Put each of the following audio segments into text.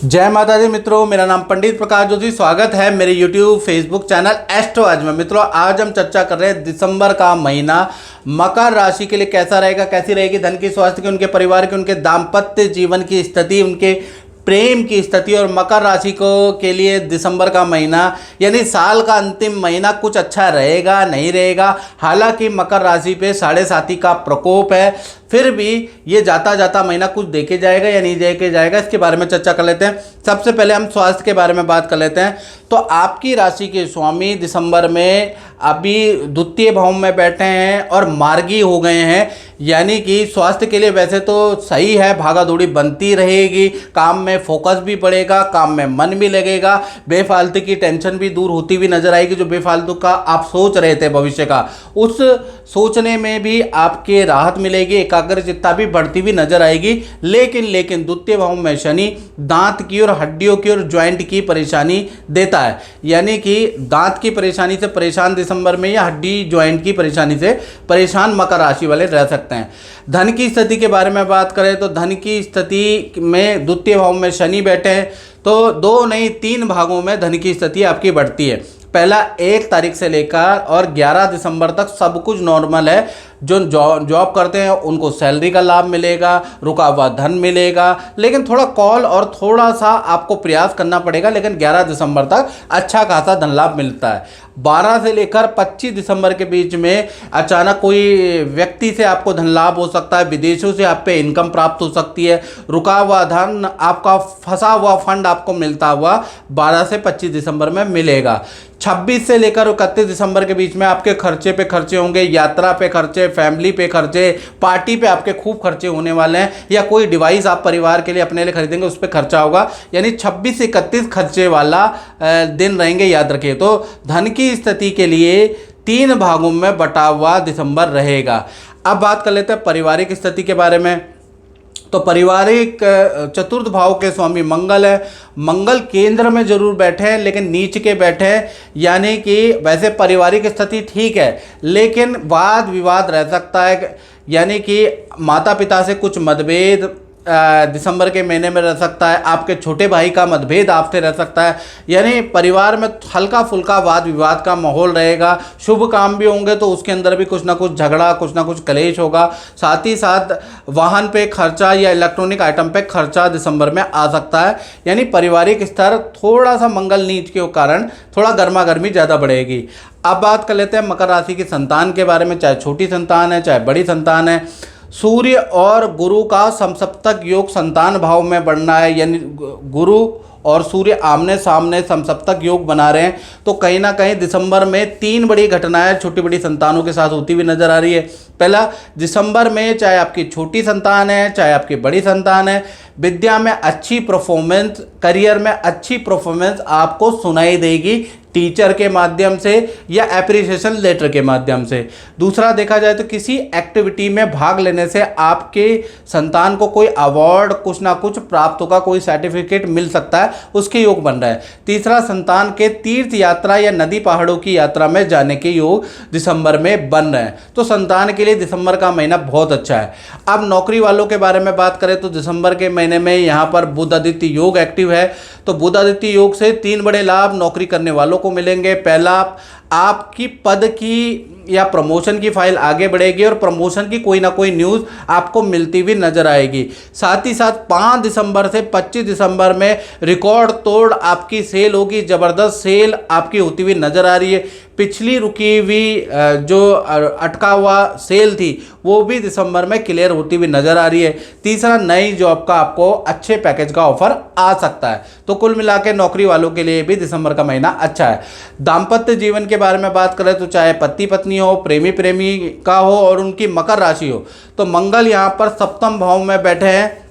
जय माता दी मित्रों, मेरा नाम पंडित प्रकाश जोशी। स्वागत है मेरे YouTube फेसबुक चैनल एस्ट्रो आज में। मित्रों, आज हम चर्चा कर रहे हैं दिसंबर का महीना मकर राशि के लिए कैसा रहेगा, कैसी रहेगी धन की, स्वास्थ्य की, उनके परिवार की, उनके दाम्पत्य जीवन की स्थिति, उनके प्रेम की स्थिति। और मकर राशि को के लिए दिसंबर का महीना यानी साल का अंतिम महीना कुछ अच्छा रहेगा नहीं रहेगा। हालांकि मकर राशि पे साढ़े साती का प्रकोप है, फिर भी ये जाता जाता महीना कुछ देखे जाएगा या नहीं देखे जाएगा, इसके बारे में चर्चा कर लेते हैं। सबसे पहले हम स्वास्थ्य के बारे में बात कर लेते हैं। तो आपकी राशि के स्वामी दिसंबर में अभी द्वितीय भाव में बैठे हैं और मार्गी हो गए हैं, यानी कि स्वास्थ्य के लिए वैसे तो सही है, भागा दौड़ी बनती रहेगी, काम में फोकस भी बढ़ेगा, काम में मन भी लगेगा, बेफालतू की टेंशन भी दूर होती हुई नजर आएगी। जो बेफालतू का आप सोच रहे थे भविष्य का, उस सोचने में भी आपके राहत मिलेगी, एकाग्रचित्ता भी बढ़ती हुई नजर आएगी। लेकिन द्वितीय भाव में शनि दांत की और हड्डियों की और ज्वाइंट की परेशानी देता है, यानी कि दांत की परेशानी से परेशान दिसंबर में या हड्डी ज्वाइंट की परेशानी से परेशान मकर राशि वाले रह सकते हैं। धन की स्थिति के बारे में बात करें तो धन की स्थिति में द्वितीय भाव में शनि बैठे हैं तो 2 नहीं 3 भागों में धन की स्थिति आपकी बढ़ती है। पहला 1 तारीख से लेकर और 11 दिसंबर तक सब कुछ नॉर्मल है। जो जॉब करते हैं उनको सैलरी का लाभ मिलेगा, रुका हुआ धन मिलेगा, लेकिन थोड़ा कॉल और थोड़ा सा आपको प्रयास करना पड़ेगा। लेकिन 11 दिसंबर तक अच्छा खासा धन लाभ मिलता है। 12 से लेकर 25 दिसंबर के बीच में अचानक कोई व्यक्ति से आपको धन लाभ हो सकता है, विदेशों से आप पे इनकम प्राप्त हो सकती है, रुका हुआ धन, आपका फंसा हुआ फंड आपको मिलता हुआ 12 से 25 दिसंबर में मिलेगा। 26 से लेकर 31 दिसंबर के बीच में आपके खर्चे पे खर्चे होंगे, यात्रा पे खर्चे, फैमिली पे खर्चे, पार्टी पे आपके खूब खर्चे होने वाले हैं, या कोई डिवाइस आप परिवार के लिए अपने लिए खरीदेंगे उस पर खर्चा होगा। यानी 26 से 31 खर्चे वाला दिन रहेंगे, याद रखिए। तो धन की स्थिति के लिए 3 भागों में बटा हुआ दिसंबर रहेगा। अब बात कर लेते हैं पारिवारिक स्थिति के बारे में। तो पारिवारिक चतुर्थ भाव के स्वामी मंगल है। मंगल केंद्र में जरूर बैठे हैं लेकिन नीच के बैठे हैं, यानी कि वैसे पारिवारिक स्थिति ठीक है लेकिन वाद विवाद रह सकता है, यानी कि माता पिता से कुछ मतभेद दिसंबर के महीने में रह सकता है, आपके छोटे भाई का मतभेद आपसे रह सकता है, यानी परिवार में हल्का फुल्का वाद विवाद का माहौल रहेगा। शुभ काम भी होंगे तो उसके अंदर भी कुछ ना कुछ झगड़ा, कुछ ना कुछ कलेश होगा। साथ ही साथ वाहन पे खर्चा या इलेक्ट्रॉनिक आइटम पे खर्चा दिसंबर में आ सकता है, यानी पारिवारिक स्तर थोड़ा सा मंगल नीच के कारण थोड़ा गर्मा गर्मी ज़्यादा बढ़ेगी। अब बात कर लेते हैं मकर राशि की संतान के बारे में, चाहे छोटी संतान है चाहे बड़ी संतान है। सूर्य और गुरु का समसप्तक योग संतान भाव में बढ़ना है, यानी गुरु और सूर्य आमने सामने समसप्तक योग बना रहे हैं, तो कहीं ना कहीं दिसंबर में 3 बड़ी घटनाएं छोटी बड़ी संतानों के साथ होती हुई नजर आ रही है। पहला, दिसंबर में चाहे आपकी छोटी संतान है चाहे आपकी बड़ी संतान है, विद्या में अच्छी परफॉर्मेंस, करियर में अच्छी परफॉर्मेंस आपको सुनाई देगी टीचर के माध्यम से या एप्रिसिएशन लेटर के माध्यम से। दूसरा, देखा जाए तो किसी एक्टिविटी में भाग लेने से आपके संतान को कोई अवार्ड कुछ ना कुछ प्राप्त होगा, कोई सर्टिफिकेट मिल सकता है, उसके योग बन रहा है। तीसरा, संतान के तीर्थ यात्रा या नदी पहाड़ों की यात्रा में जाने के योग दिसंबर में बन रहे हैं। तो संतान के लिए दिसंबर का महीना बहुत अच्छा है। अब नौकरी वालों के बारे में बात करें तो दिसंबर के महीने में यहाँ पर बुध आदित्य योग एक्टिव है, तो बुध आदित्य योग से 3 बड़े लाभ नौकरी करने वालों को मिलेंगे। पहला, आपकी पद की या प्रमोशन की फाइल आगे बढ़ेगी और प्रमोशन की कोई ना कोई न्यूज़ आपको मिलती हुई नजर आएगी। साथ ही साथ 5 दिसंबर से 25 दिसंबर में रिकॉर्ड तोड़ आपकी सेल होगी, ज़बरदस्त सेल आपकी होती हुई नजर आ रही है। पिछली रुकी हुई जो अटका हुआ सेल थी वो भी दिसंबर में क्लियर होती हुई नजर आ रही है। तीसरा, नई जॉब का आपको अच्छे पैकेज का ऑफर आ सकता है। तो कुल मिला के नौकरी वालों के लिए भी दिसंबर का महीना अच्छा है। दाम्पत्य जीवन के बारे में बात करें तो चाहे पति पत्नी हो, प्रेमी प्रेमी का हो और उनकी मकर राशि हो, तो मंगल यहाँ पर सप्तम भाव में बैठे हैं।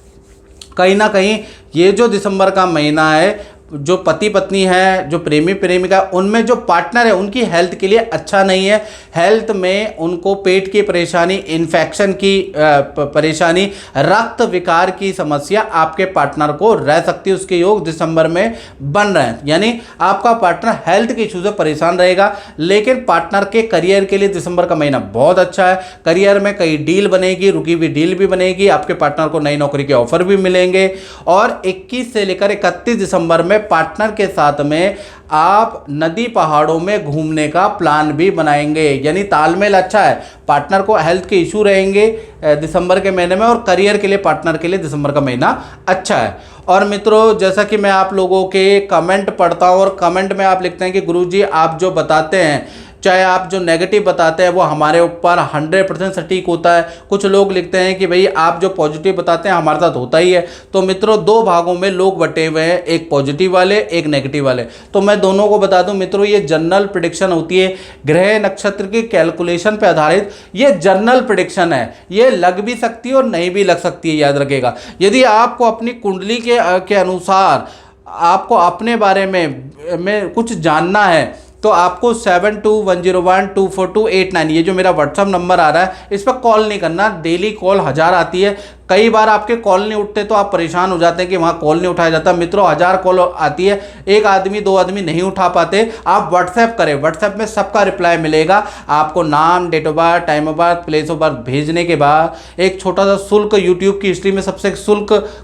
कहीं ना कहीं ये जो दिसंबर का महीना है जो पति पत्नी है, जो प्रेमी प्रेमिका, उनमें जो पार्टनर है उनकी हेल्थ के लिए अच्छा नहीं है। हेल्थ में उनको पेट की परेशानी, इन्फेक्शन की परेशानी, रक्त विकार की समस्या आपके पार्टनर को रह सकती है। उसके योग दिसंबर में बन रहे हैं, यानी आपका पार्टनर हेल्थ के इशू से परेशान रहेगा। लेकिन पार्टनर के करियर के लिए दिसंबर का महीना बहुत अच्छा है। करियर में कई डील बनेगी, रुकी हुई डील भी बनेगी, आपके पार्टनर को नई नौकरी के ऑफर भी मिलेंगे। और 21 से लेकर 31 दिसंबर में पार्टनर के साथ में आप नदी पहाड़ों में घूमने का प्लान भी बनाएंगे, यानी तालमेल अच्छा है। पार्टनर को हेल्थ के इशू रहेंगे दिसंबर के महीने में, और करियर के लिए पार्टनर के लिए दिसंबर का महीना अच्छा है। और मित्रों, जैसा कि मैं आप लोगों के कमेंट पढ़ता हूँ और कमेंट में आप लिखते हैं कि गुरुजी आप जो बताते हैं, चाहे आप जो नेगेटिव बताते हैं वो हमारे ऊपर 100% सटीक होता है। कुछ लोग लिखते हैं कि भाई आप जो पॉजिटिव बताते हैं हमारे साथ होता ही है। तो मित्रों, दो भागों में लोग बटे हुए हैं, एक पॉजिटिव वाले, एक नेगेटिव वाले। तो मैं दोनों को बता दूं मित्रों, ये जनरल प्रेडिक्शन होती है, ग्रह नक्षत्र की कैलकुलेशन पे आधारित ये जनरल प्रेडिक्शन है। ये लग भी सकती है और नहीं भी लग सकती है, याद रखिएगा। यदि आपको अपनी कुंडली के अनुसार आपको अपने बारे में कुछ जानना है तो आपको 7210124289 ये जो मेरा व्हाट्सअप नंबर आ रहा है इस पर कॉल नहीं करना। डेली कॉल 1000 आती है, कई बार आपके कॉल नहीं उठते तो आप परेशान हो जाते हैं कि वहाँ कॉल नहीं उठाया जाता। मित्रों, 1000 कॉल आती है, एक आदमी दो आदमी नहीं उठा पाते। आप व्हाट्सएप करें, व्हाट्सएप में सबका रिप्लाई मिलेगा। आपको नाम, date of birth, time of birth, place of birth भेजने के बाद एक छोटा सा शुल्क, यूट्यूब की हिस्ट्री में सबसे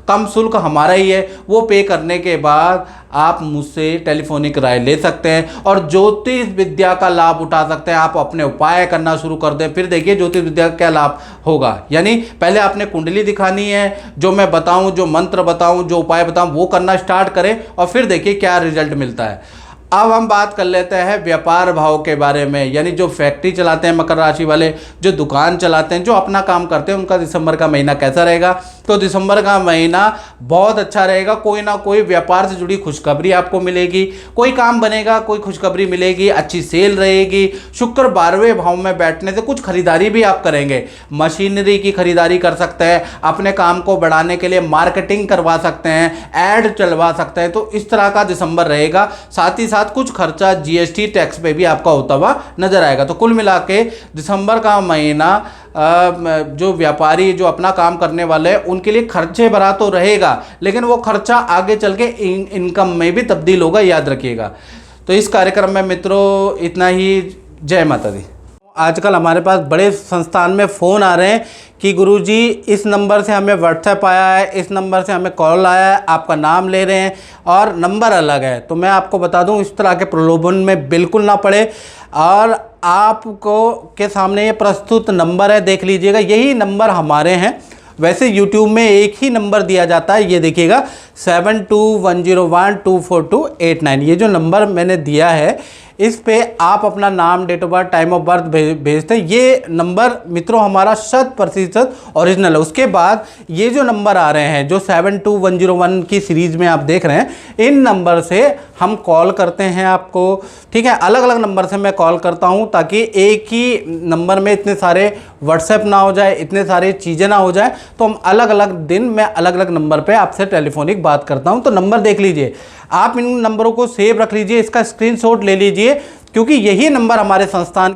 कम शुल्क हमारा ही है, वो पे करने के बाद आप मुझसे टेलीफोनिक राय ले सकते हैं और ज्योतिष विद्या का लाभ उठा सकते हैं। आप अपने उपाय करना शुरू कर दें, फिर देखिए ज्योतिष विद्या का क्या लाभ होगा। यानी पहले आपने कुंडली दिखानी है, जो मैं बताऊं, जो मंत्र बताऊं, जो उपाय बताऊं वो करना स्टार्ट करें और फिर देखिए क्या रिजल्ट मिलता है। अब हम बात कर लेते हैं व्यापार भाव के बारे में, यानी जो फैक्ट्री चलाते हैं मकर राशि वाले, जो दुकान चलाते हैं, जो अपना काम करते हैं, उनका दिसंबर का महीना कैसा रहेगा। तो दिसंबर का महीना बहुत अच्छा रहेगा। कोई ना कोई व्यापार से जुड़ी खुशखबरी आपको मिलेगी, कोई काम बनेगा, कोई खुशखबरी मिलेगी, अच्छी सेल रहेगी। शुक्र 12वें भाव में बैठने से कुछ खरीदारी भी आप करेंगे, मशीनरी की खरीदारी कर सकते हैं, अपने काम को बढ़ाने के लिए मार्केटिंग करवा सकते हैं, ऐड चलवा सकते हैं। तो इस तरह का दिसंबर रहेगा। साथ ही कुछ खर्चा जीएसटी टैक्स पे भी आपका होता हुआ नजर आएगा। तो कुल मिला के दिसंबर का महीना जो व्यापारी, जो अपना काम करने वाले हैं, उनके लिए खर्चे भरा तो रहेगा, लेकिन वो खर्चा आगे चल के इनकम में भी तब्दील होगा, याद रखिएगा। तो इस कार्यक्रम में मित्रों इतना ही। जय माता दी। आजकल हमारे पास बड़े संस्थान में फ़ोन आ रहे हैं कि गुरुजी इस नंबर से हमें व्हाट्सएप आया है, इस नंबर से हमें कॉल आया है, आपका नाम ले रहे हैं और नंबर अलग है। तो मैं आपको बता दूं, इस तरह के प्रलोभन में बिल्कुल ना पड़े। और आपको के सामने ये प्रस्तुत नंबर है, देख लीजिएगा, यही नंबर हमारे हैं। वैसे YouTube में एक ही नंबर दिया जाता है, ये देखिएगा 7210124289। ये जो नंबर मैंने दिया है इस पे आप अपना नाम, date of birth, time of birth भेजते हैं। ये नंबर मित्रों हमारा 100% ओरिजिनल है। उसके बाद ये जो नंबर आ रहे हैं, जो 72101 की सीरीज में आप देख रहे हैं, इन नंबर से हम कॉल करते हैं आपको, ठीक है। अलग अलग नंबर से मैं कॉल करता हूं ताकि एक ही नंबर में इतने सारे व्हाट्सएप ना हो जाए, इतने सारे चीज़ें ना हो जाए। तो हम अलग अलग दिन मैं अलग अलग नंबर पे आपसे टेलीफोनिक बात करता हूं। तो नंबर देख लीजिए, आप इन नंबरों को सेव रख लीजिए, इसका स्क्रीनशॉट ले लीजिए, क्योंकि यही नंबर हमारे संस्थान